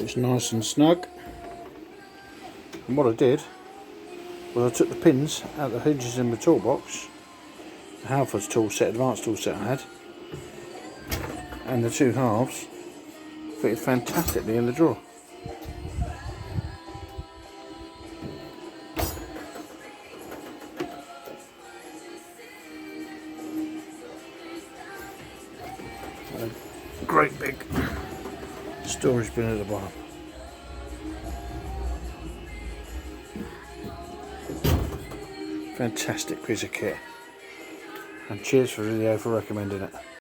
It's nice and snug. And what I did was I took the pins out of the hinges in the toolbox, the Halfords tool set, advanced tool set I had, and the two halves fitted fantastically in the drawer. A great big storage bin at the bottom. Fantastic piece of kit, and cheers for Leo for recommending it.